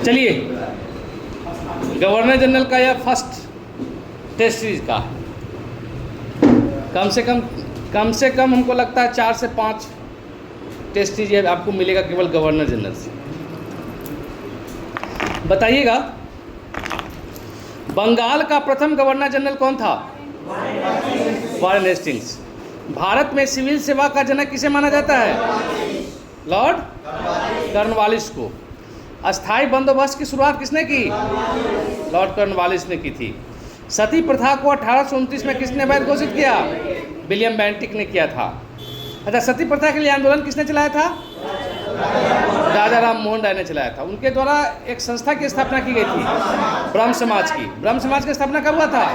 चलिए, governor general का यह फर्स्ट टेस्ट सीरीज का कम से कम हमको लगता है 4 से 5 टेस्ट सीरीज आपको मिलेगा केवल गवर्नर जनरल से। बताइएगा, बंगाल का प्रथम गवर्नर जनरल कौन था? Warren Hastings. भारत में सिविल सेवा का जनक किसे माना जाता है? लॉर्ड कॉर्नवालिस को। अस्थाई बंदोबस्त की शुरुआत किसने की? लॉर्ड कॉर्नवालिस ने की थी। सती प्रथा को 1829 में किसने वैध घोषित किया? विलियम बेंटिक ने किया था। अच्छा, सती प्रथा के लिए आंदोलन किसने चलाया था? राजा राम मोहन राय ने चलाया था। उनके द्वारा एक संस्था की स्थापना की गई थी, ब्रह्म समाज की। ब्रह्म समाज की स्थापना कब हुआ था?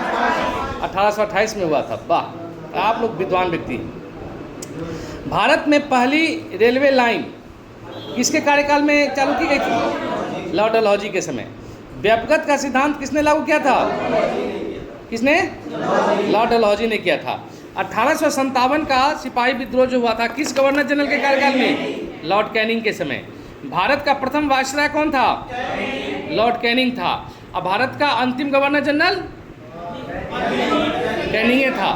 1828 में हुआ था। वाह, आप लोग विद्वान व्यक्ति। भारत में पहली रेलवे लाइन किसके कार्यकाल में चालू की गई थी? लॉर्ड डलहौजी के समय। व्यापकता का सिद्धांत किसने लागू किया था? किसने? लॉर्ड डलहौजी ने किया था। 1857 का सिपाही विद्रोह जो हुआ था किस गवर्नर जनरल के कार्यकाल में? लॉर्ड कैनिंग के समय। भारत का प्रथम वायसराय कौन था? लॉर्ड कैनिंग था। अब भारत का अंतिम गवर्नर जनरल कैनिंग था।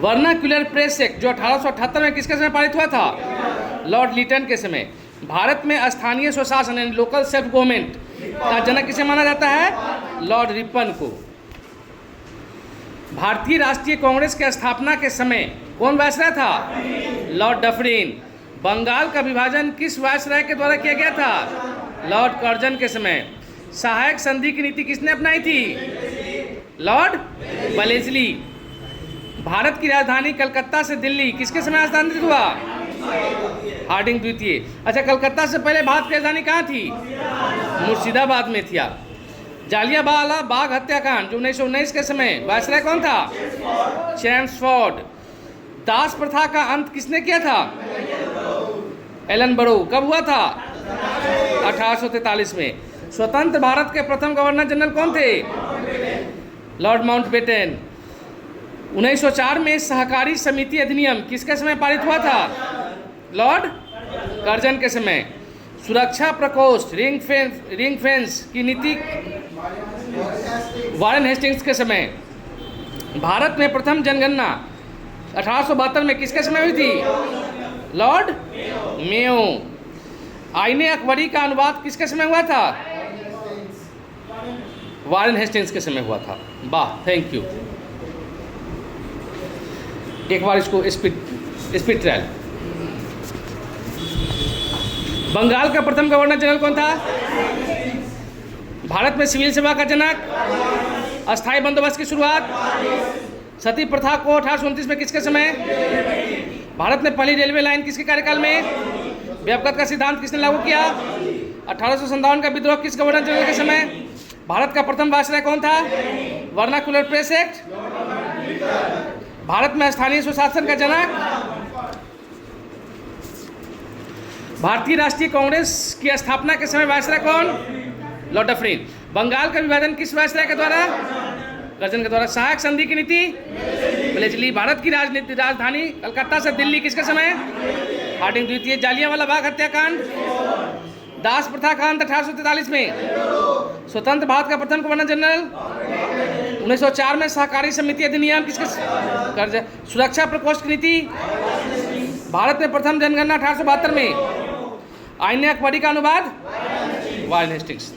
वर्नाक्युलर प्रेस एक्ट जो 1878 में किसके समय पारित हुआ था? लॉर्ड लिटन के समय। भारत में स्थानीय स्वशासन यानी लोकल सेल्फ गवर्नमेंट का जनक किसे माना जाता है? लॉर्ड रिपन को। भारतीय राष्ट्रीय कांग्रेस के स्थापना के समय कौन वायसराय था? Lord Dufferin. बंगाल का विभाजन किस वायसराय के द्वारा किया गया था? लॉर्ड कर्जन के समय। सहायक संधि की नीति किसने अपनाई थी? Lord Wellesley. भारत की राजधानी कलकत्ता से दिल्ली किसके समय हस्तांतरित हुआ? हार्डिंग द्वितीय। अच्छा, कलकत्ता से पहले भारत की राजधानी कहाँ थी? मुर्शिदाबाद में थी। जालियांवाला बाग हत्याकांड जो 1919 के समय वायसराय कौन था? चैम्सफोर्ड। दास प्रथा का अंत किसने किया था? एलन बरो। कब हुआ था? 1843 में। स्वतंत्र भारत के प्रथम गवर्नर जनरल कौन थे? Lord Mountbatten. 1904 में सहकारी समिति अधिनियम किसके समय पारित हुआ था? लॉर्ड कर्जन के समय। सुरक्षा प्रकोष्ठ रिंग फेंस की नीति वारेन हेस्टिंग्स के समय। भारत में प्रथम जनगणना 1872 में किसके समय हुई थी? Lord Mayo. आईने अकबरी का अनुवाद किसके समय हुआ था? वारेन हेस्टिंग्स के समय हुआ था। वाह, थैंक यू। एक बार इसको स्पीड ट्रायल। बंगाल का प्रथम गवर्नर जनरल कौन था? भारत में सिविल सेवा का जनक। अस्थाई बंदोबस्त की शुरुआत। सती प्रथा को 1829 में किसके समय? भारत में पहली रेलवे लाइन किसके कार्यकाल में? व्यापकता का सिद्धांत किसने लागू किया? 1857 का विद्रोह किस गवर्नर जनरल के समय? भारत का प्रथम वायसराय कौन था? Vernacular press act. भारत में स्थानीय स्वशासन का जनक। भारतीय राष्ट्रीय कांग्रेस की स्थापना के समय वायसराय कौन? Lord Dufferin. बंगाल का विभाजन किस वायसराय के द्वारा? कर्जन के द्वारा। सहायक संधि की नीति वेलेस्ली। भारत की राजधानी कलकत्ता से दिल्ली किसके समय? हार्डिंग द्वितीय। जालियांवाला बाग हत्याकांड। दास प्रथा का अंत 1843 में। स्वतंत्र भारत का प्रथम गवर्नर जनरल 1904 में सहकारी समिति अधिनियम किसके? सुरक्षा प्रकोष्ठ की नीति। भारत में प्रथम जनगणना 1872 में। आईने अकबरी का अनुवाद वारेन हेस्टिंग्स।